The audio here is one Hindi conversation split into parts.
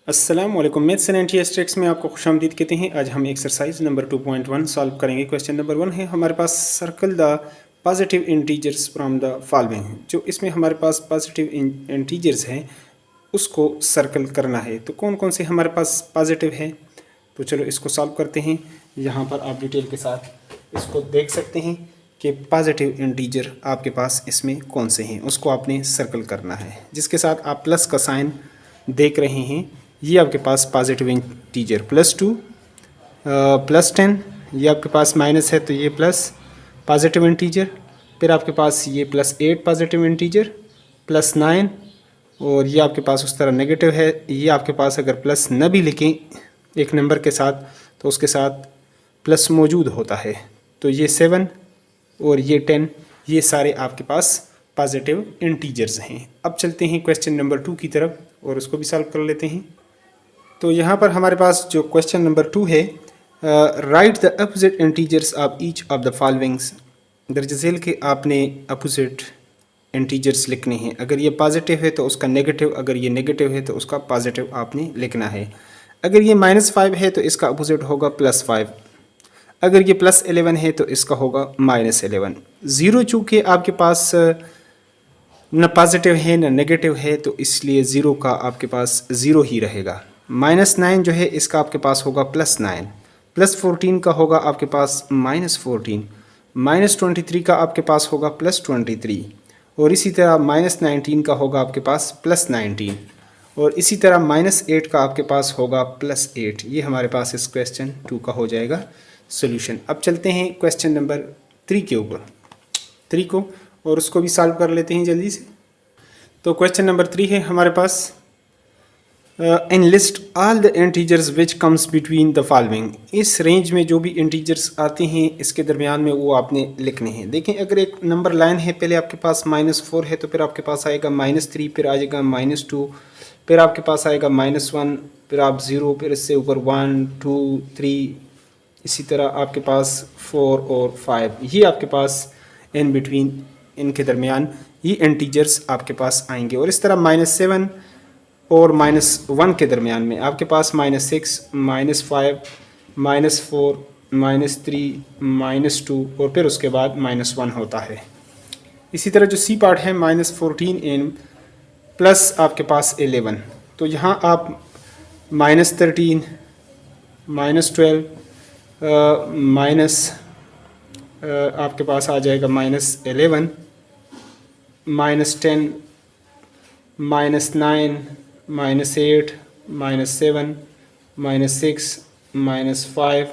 अस्सलाम वालेकुम। मैथ्स एंड एनटीएस में आपको खुशामदीद कहते हैं। आज हम एक्सरसाइज नंबर 2.1 सॉल्व करेंगे। क्वेश्चन नंबर 1 है हमारे पास, circle the positive integers from the following. जो इसमें हमारे पास पॉजिटिव इंटीजर्स हैं उसको सर्कल करना है। तो कौन कौन से हमारे पास पॉजिटिव है, तो चलो इसको सॉल्व करते हैं। यहाँ पर आप डिटेल के साथ इसको देख सकते हैं कि पॉजिटिव इंटीजर आपके पास इसमें कौन से हैं, उसको आपने सर्कल करना है। जिसके साथ आप प्लस का साइन देख रहे हैं, ये आपके पास पॉजिटिव इंटीजर +2 +10, ये आपके पास माइनस है तो ये प्लस पॉजिटिव इंटीजर, फिर आपके पास ये +8 पॉजिटिव इंटीजर, +9, और ये आपके पास उस तरह नेगेटिव है। ये आपके पास अगर प्लस न भी लिखें एक नंबर के साथ तो उसके साथ प्लस मौजूद होता है। तो ये 7 और ये 10, ये सारे आपके पास पॉजिटिव इंटीजर्स हैं। अब चलते हैं क्वेश्चन नंबर 2 की तरफ और उसको भी सॉल्व कर लेते हैं। तो यहाँ पर हमारे पास जो क्वेश्चन नंबर 2 है, write the opposite integers of each of the followings. दर्ज झेल के आपने अपोजिट इंटीजर्स लिखने हैं। अगर ये पॉजिटिव है तो उसका नेगेटिव, अगर ये नेगेटिव है तो उसका पॉजिटिव आपने लिखना है। अगर ये -5 है तो इसका अपोजिट होगा +5, अगर ये +11 है तो इसका होगा -11। ज़ीरो चूँकि आपके पास न पॉजिटिव है न नेगेटिव है तो इसलिए ज़ीरो का आपके पास ज़ीरो ही रहेगा। -9 जो है इसका आपके पास होगा +9, +14 का होगा आपके पास -14, -23 का आपके पास होगा +23, और इसी तरह -19 का होगा आपके पास +19, और इसी तरह -8 का आपके पास होगा +8। ये हमारे पास इस क्वेश्चन 2 का हो जाएगा सोल्यूशन। अब चलते हैं क्वेश्चन नंबर 3 के ऊपर, 3 को, और उसको भी सॉल्व कर लेते हैं जल्दी से। तो क्वेश्चन नंबर 3 है हमारे पास, in list all the integers which comes between the following. इस रेंज में जो भी इंटीजर्स आते हैं इसके दरमियान में वो आपने लिखने हैं। देखें, अगर एक नंबर लाइन है, पहले आपके पास -4 है तो फिर आपके पास आएगा -3, फिर आ जाएगा -2, फिर आपके पास आएगा -1, फिर आप 0, फिर इससे ऊपर 1 2 3, इसी तरह आपके पास 4 और 5। ये आपके पास इन बिटवीन, इनके दरमियान ये इंटीजर्स आपके पास आएंगे। और इस तरह -7 और -1 के दरमियान में आपके पास -6, -5, -4, -3, -2 और फिर उसके बाद -1 होता है। इसी तरह जो सी पार्ट है -14 इन प्लस आपके पास 11, तो यहाँ आप -13, -12, माइनस आपके पास आ जाएगा -11, -10, -9, -8, -7, -6, -5,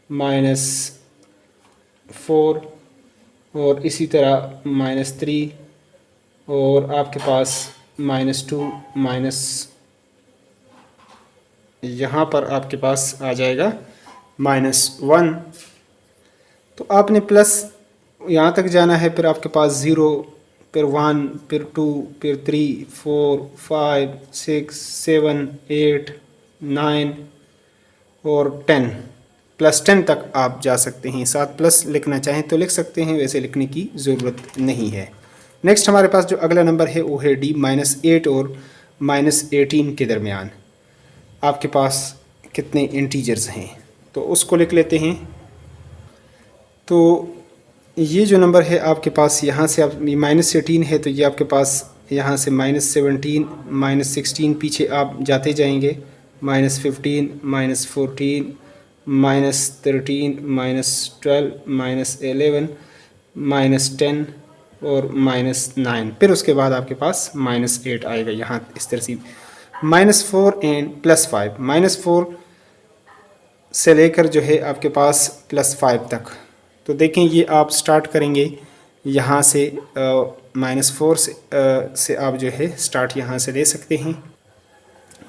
-4, और इसी तरह -3, और आपके पास -2, यहाँ पर आपके पास आ जाएगा -1। तो आपने प्लस यहाँ तक जाना है, फिर आपके पास 0, फिर 1, फिर 2, फिर 3, 4, 5, 6, 7, 8, 9 और 10, +10 तक आप जा सकते हैं। 7 प्लस लिखना चाहें तो लिख सकते हैं, वैसे लिखने की ज़रूरत नहीं है। नेक्स्ट हमारे पास जो अगला नंबर है वो है D, -8 और -18 के दरमियान आपके पास कितने इंटीजर्स हैं, तो उसको लिख लेते हैं। तो ये जो नंबर है आपके पास, यहाँ से आप -18 है तो ये आपके पास यहाँ से -17, -16, पीछे आप जाते जाएंगे, -15, -14, -13, -12, -11, -10 और -9, फिर उसके बाद आपके पास -8 आएगा। यहाँ इस तरह -4 एंड +5, -4 से लेकर जो है आपके पास +5 तक। तो देखें, ये आप स्टार्ट करेंगे यहाँ से -4 से आप जो है स्टार्ट यहाँ से ले सकते हैं।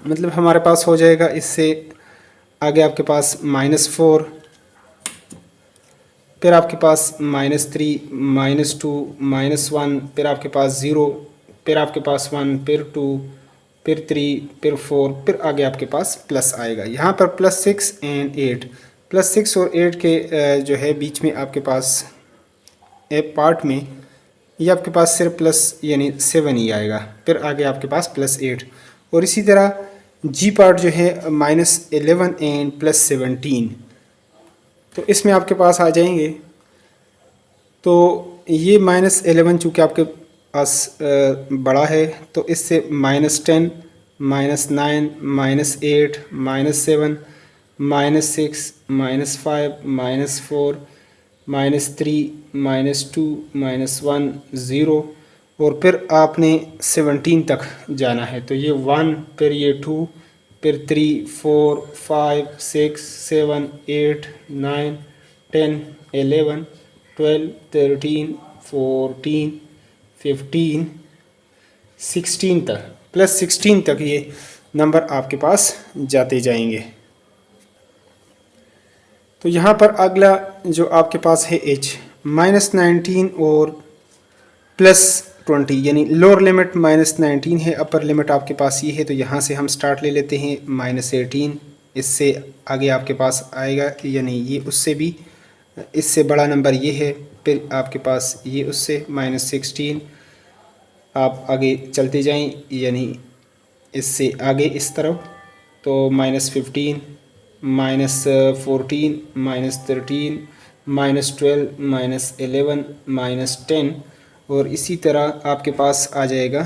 मतलब हमारे पास हो जाएगा, इससे आगे आपके पास -4, फिर आपके पास -3, -2, -1, फिर आपके पास 0, फिर आपके पास 1, फिर 2, फिर 3, फिर 4, फिर आगे आपके पास प्लस आएगा। यहाँ पर +6 एंड 8, +6 और 8 के जो है बीच में आपके पास एक पार्ट में ये आपके पास सिर्फ प्लस यानी 7 ही आएगा, फिर आगे आपके पास +8। और इसी तरह जी पार्ट जो है -11 एंड +17, तो इसमें आपके पास आ जाएंगे। तो ये -11 चूँकि आपके पास बड़ा है, तो इससे -10, -9, -8, -7, -6, -5, -4, -3, -2, -1, 0 और फिर आपने 17 तक जाना है। तो ये 1, फिर ये 2, फिर 3, 4, 5, 6, 7, 8, 9, 10, 11, 12, 13, 14, 15, 16 तक, +16 तक ये नंबर आपके पास जाते जाएंगे। तो यहाँ पर अगला जो आपके पास है h, -19 और +20, यानी लोअर लिमिट -19 है, अपर लिमिट आपके पास ये है। तो यहाँ से हम स्टार्ट ले लेते हैं -18, इससे आगे आपके पास आएगा, यानी ये उससे भी इससे बड़ा नंबर ये है। फिर आपके पास ये उससे -16, आप आगे चलते जाएं, यानी इससे आगे इस तरफ, तो -15, -14, -13, -12, -11, -10 और इसी तरह आपके पास आ जाएगा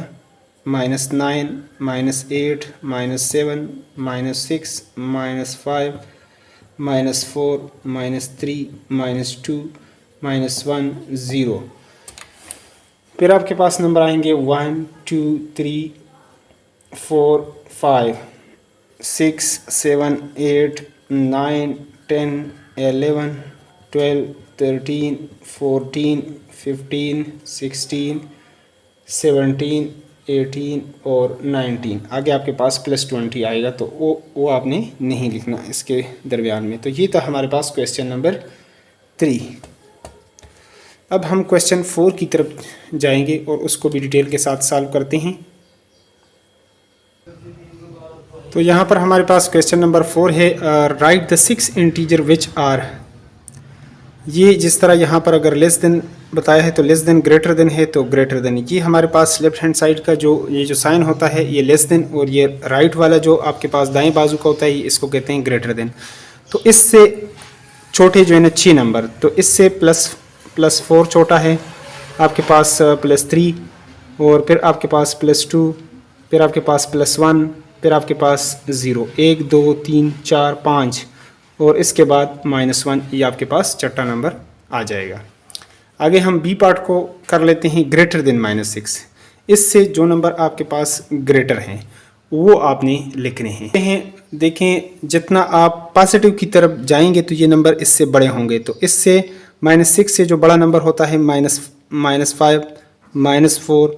-9, -8, -7, -6, -5, -4, -3, -2, -1, 0। फिर आपके पास नंबर आएंगे 1, 2, 3, 4, 5, 6, 7, 8, 9, 10, 11, 12, 13, 14, 15, 16, 17, 18 और 19। आगे आपके पास +20 आएगा, तो वो आपने नहीं लिखना इसके दरमियान में। तो ये था हमारे पास क्वेश्चन नंबर 3। अब हम क्वेश्चन 4 की तरफ जाएंगे और उसको भी डिटेल के साथ सॉल्व करते हैं। तो यहाँ पर हमारे पास क्वेश्चन नंबर 4 है, write the 6 integer which are. ये जिस तरह यहाँ पर अगर लेस देन बताया है तो लेस देन, ग्रेटर देन है तो ग्रेटर देन। ये हमारे पास लेफ्ट हैंड साइड का जो ये जो साइन होता है ये लेस देन, और ये राइट वाला जो आपके पास दाएं बाजू का होता है ये इसको कहते हैं ग्रेटर देन। तो इससे छोटे जो है ना 6 नंबर, तो इससे +4 छोटा है, आपके पास +3 और फिर आपके पास +2, फिर आपके पास +1, फिर आपके पास 0, 1, 2, 3, 4, 5 और इसके बाद -1। ये आपके पास छठा नंबर आ जाएगा। आगे हम बी पार्ट को कर लेते हैं, ग्रेटर देन -6। इससे जो नंबर आपके पास ग्रेटर हैं वो आपने लिखने हैं। देखें जितना आप पॉजिटिव की तरफ जाएंगे तो ये नंबर इससे बड़े होंगे। तो इससे -6 से जो बड़ा नंबर होता है -5, -4,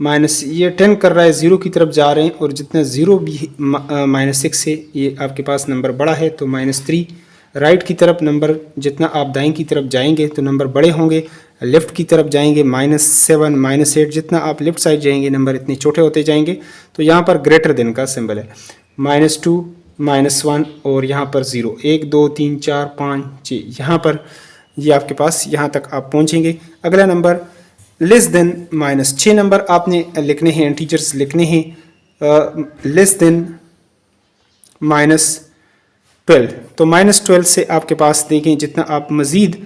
माइनस ये 10 कर रहा है, 0 की तरफ जा रहे हैं, और जितना 0 भी -6 से ये आपके पास नंबर बड़ा है तो -3। राइट की तरफ नंबर जितना आप दाएं की तरफ जाएंगे तो नंबर बड़े होंगे। लेफ़्ट की तरफ जाएंगे -7, -8, जितना आप लेफ़्ट साइड जाएंगे नंबर इतने छोटे होते जाएंगे। तो यहाँ पर ग्रेटर देन का सिंबल है, -2, -1 और यहाँ पर 0, 1, 2, 3, 4, 5, 6। यहाँ पर ये आपके पास यहाँ तक आप पहुँचेंगे। अगला नंबर लेस देन -6 नंबर आपने लिखने हैं, इंटीजर्स लिखने हैं, लेस देन -12। तो -12 से आपके पास देखें जितना आप मज़ीद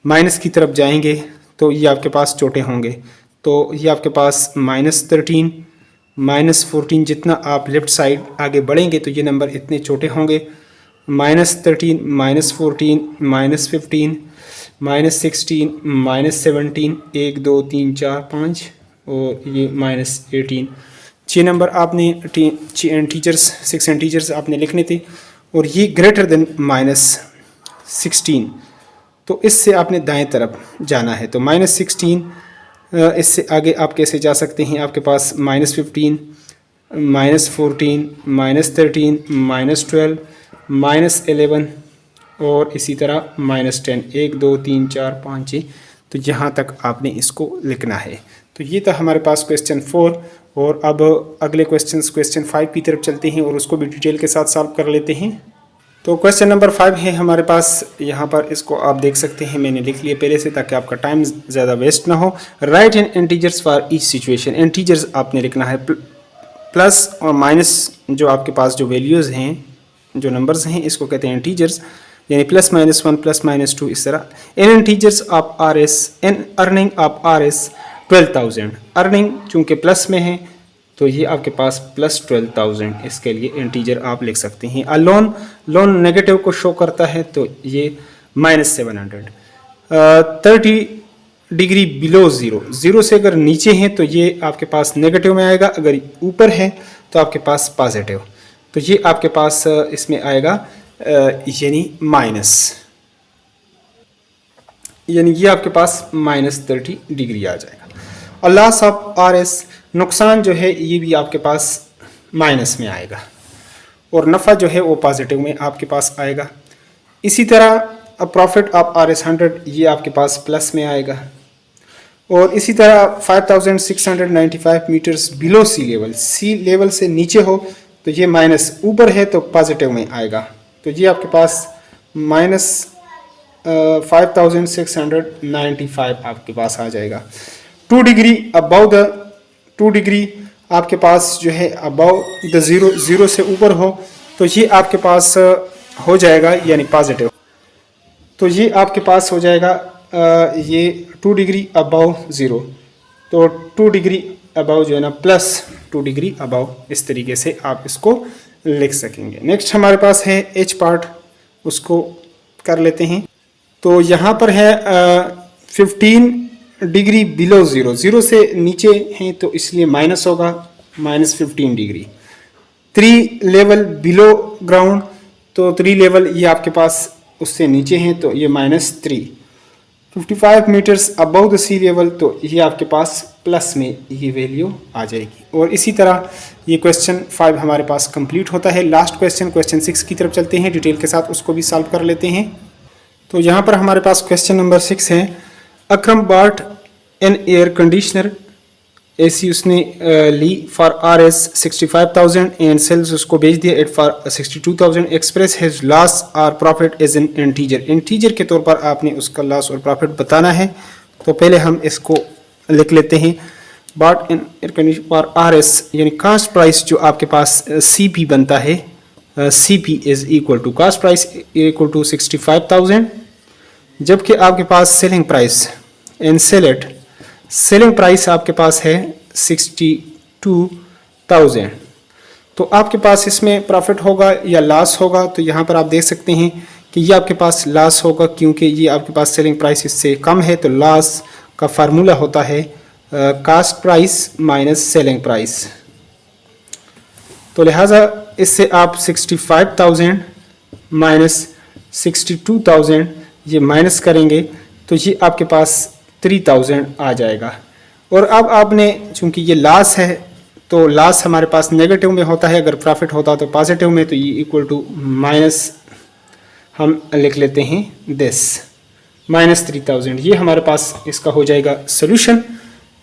माइनस की तरफ जाएंगे तो ये आपके पास छोटे होंगे। तो ये आपके पास -13, -14, जितना आप लेफ़्ट साइड आगे बढ़ेंगे तो ये नंबर इतने छोटे होंगे। -13, -14, -15, -16, -17, 1, 2, 3, 4, 5 और ये -18। 6 नंबर आपने इंटीजर्स 6 इंटीजर्स आपने लिखने थे, और ये ग्रेटर देन -16। तो इससे आपने दाएं तरफ जाना है। तो -16 इससे आगे आप कैसे जा सकते हैं, आपके पास -15, -14, -13, -12, -11 और इसी तरह -10, 1, 2, 3, 4, 5, 6। तो यहाँ तक आपने इसको लिखना है। तो ये था हमारे पास क्वेश्चन 4, और अब अगले क्वेश्चन 5 की तरफ चलते हैं और उसको भी डिटेल के साथ सॉल्व कर लेते हैं। तो क्वेश्चन नंबर 5 है हमारे पास, यहाँ पर इसको आप देख सकते हैं, मैंने लिख लिया पहले से ताकि आपका टाइम ज़्यादा वेस्ट ना हो। Right in integers for each situation. Integers आपने लिखना है प्लस और माइनस जो आपके पास जो वैल्यूज़ हैं, जो नंबर्स हैं, इसको कहते हैं इंटीजर्स, यानी प्लस माइनस 1 प्लस माइनस 2 इस तरह। In integers of R S, in earning of R S 12,000, earning चूँकि प्लस में है तो ये आपके पास प्लस 12,000, इसके लिए इंटीजर आप लिख सकते हैं। लोन नेगेटिव को शो करता है तो ये -700। 30 डिग्री बिलो ज़ीरो, ज़ीरो से अगर नीचे हैं तो ये आपके पास नेगेटिव में आएगा, अगर ऊपर है तो आपके पास पॉजिटिव, तो ये आपके पास इसमें आएगा यानी माइनस, यानी ये आपके पास -30 डिग्री आ जाएगा। और लॉस ऑफ आर एस, नुकसान जो है ये भी आपके पास माइनस में आएगा, और नफ़ा जो है वो पॉजिटिव में आपके पास आएगा। इसी तरह प्रॉफिट ऑफ आर एस 100, ये आपके पास प्लस में आएगा। और इसी तरह 5,695 मीटर्स बिलो सी लेवल से नीचे हो तो ये माइनस, ऊपर है तो पॉजिटिव में आएगा, तो ये आपके पास -5,695 आपके पास आ जाएगा। 2 डिग्री अबाउ द, 2 डिग्री आपके पास जो है अबाउ द ज़ीरो, ज़ीरो से ऊपर हो तो ये आपके पास हो जाएगा यानी पॉजिटिव, तो ये आपके पास हो जाएगा ये 2 डिग्री अबाउ ज़ीरो, तो 2 डिग्री अबाउ जो है ना प्लस 2 डिग्री अबाउ, इस तरीके से आप इसको लिख सकेंगे। नेक्स्ट हमारे पास है एच पार्ट, उसको कर लेते हैं। तो यहाँ पर है 15 डिग्री बिलो ज़ीरो, ज़ीरो से नीचे हैं तो इसलिए माइनस होगा, -15 डिग्री। 3 लेवल बिलो ग्राउंड, तो 3 लेवल ये आपके पास उससे नीचे हैं तो ये -3। 55 metres above the sea level, तो ये आपके पास प्लस में ये वैल्यू आ जाएगी। और इसी तरह ये क्वेश्चन 5 हमारे पास कंप्लीट होता है। लास्ट क्वेश्चन 6 की तरफ चलते हैं, डिटेल के साथ उसको भी सॉल्व कर लेते हैं। तो यहाँ पर हमारे पास क्वेश्चन नंबर 6 है, Akram bought an air conditioner AC उसने ली फॉर RS 65,000 एंड सेल्स उसको बेच दिया at for 62,000। Express has loss और profit as an integer, integer के तौर पर आपने उसका लॉस और प्रॉफिट बताना है। तो पहले हम इसको लिख लेते हैं, bought in air conditioner for RS, यानी कास्ट प्राइस जो आपके पास CP बनता है, CP is equal to cost price equal to 65,000, जबकि आपके पास selling price and sell it, selling price आपके पास है 62,000। तो आपके पास इसमें प्रॉफिट होगा या लॉस होगा, तो यहाँ पर आप देख सकते हैं कि ये आपके पास लॉस होगा, क्योंकि ये आपके पास सेलिंग प्राइस इससे कम है। तो लॉस का फार्मूला होता है cost price minus selling price. तो लिहाजा इससे आप 65,000 माइनस 62,000 ये माइनस करेंगे तो ये आपके पास 3,000 आ जाएगा। और अब आपने, चूंकि ये लॉस है तो लॉस हमारे पास नेगेटिव में होता है, अगर प्रॉफिट होता तो पॉजिटिव में, तो ये इक्वल टू माइनस हम लिख लेते हैं दिस -3,000, ये हमारे पास इसका हो जाएगा सोल्यूशन।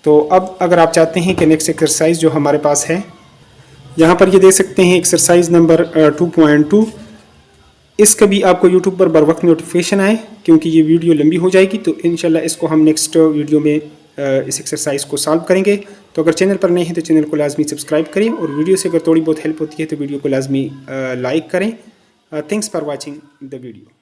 तो अब अगर आप चाहते हैं कि नेक्स्ट एक्सरसाइज जो हमारे पास है, यहाँ पर ये देख सकते हैं एक्सरसाइज नंबर 2.2, इसका भी आपको यूट्यूब पर बर वक्त नोटिफिकेशन आए, क्योंकि ये वीडियो लंबी हो जाएगी। तो इंशाल्लाह इसको हम नेक्स्ट वीडियो में इस एक्सरसाइज को सॉल्व करेंगे। तो अगर चैनल पर नहीं है तो चैनल को लाजमी सब्सक्राइब करें, और वीडियो से अगर थोड़ी बहुत हेल्प होती है तो वीडियो को लाजमी लाइक करें। Thanks for watching the video.